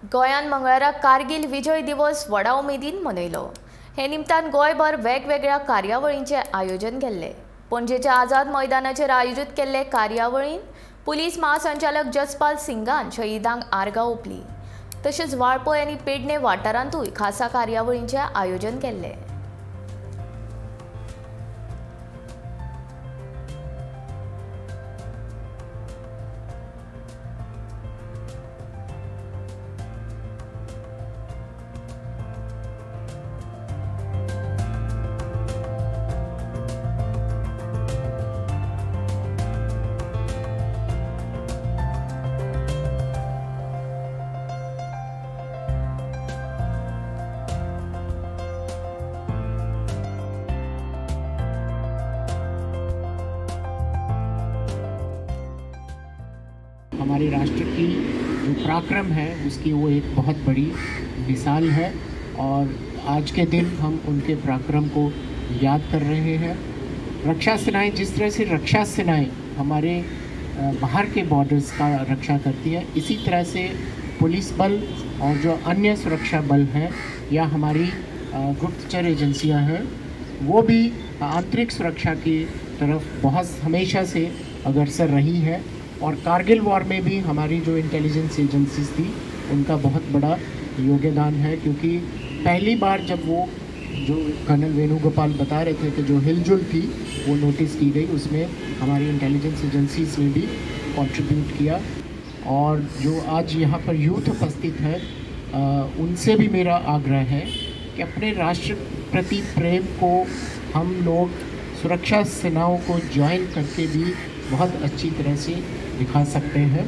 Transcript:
गोंयान मंगळारा कारगिल विजय दिवस व्हडा उमेदीन मनयलो। हे निमतान गोंयभर वेगवेगळ्या कार्यावळींचे आयोजन केल्ले। पणजेच्या आझाद मैदानाचेर आयोजीत केल्ले कार्यावळींत पुलीस महासंचालक जसपाल सिंगान शहिदांक आर्गां ओंपलीं। तशेंच वाळपय आनी पेडणे वाठारांतूय खासा कार्यावळींचें आयोजन केल्लें। हमारे राष्ट्र की जो पराक्रम है उसकी वो एक बहुत बड़ी मिसाल है और आज के दिन हम उनके पराक्रम को याद कर रहे हैं। रक्षा सेनाएं जिस तरह से रक्षा सेनाएं हमारे बाहर के बॉर्डर्स का रक्षा करती है, इसी तरह से पुलिस बल और जो अन्य सुरक्षा बल हैं या हमारी गुप्तचर एजेंसियां हैं वो भी आंतरिक सुरक्षा की तरफ बहुत हमेशा से अग्रसर रही है। और कारगिल वॉर में भी हमारी जो इंटेलिजेंस एजेंसीज थी उनका बहुत बड़ा योगदान है, क्योंकि पहली बार जब वो जो कर्नल वेणुगोपाल बता रहे थे कि जो हिलजुल थी वो नोटिस की गई, उसमें हमारी इंटेलिजेंस एजेंसीज ने भी कंट्रीब्यूट किया। और जो आज यहाँ पर यूथ उपस्थित है उनसे भी मेरा आग्रह है कि अपने राष्ट्र प्रति प्रेम को हम लोग सुरक्षा सेनाओं को ज्वाइन करके भी बहुत अच्छी तरह से दिखा सकते हैं।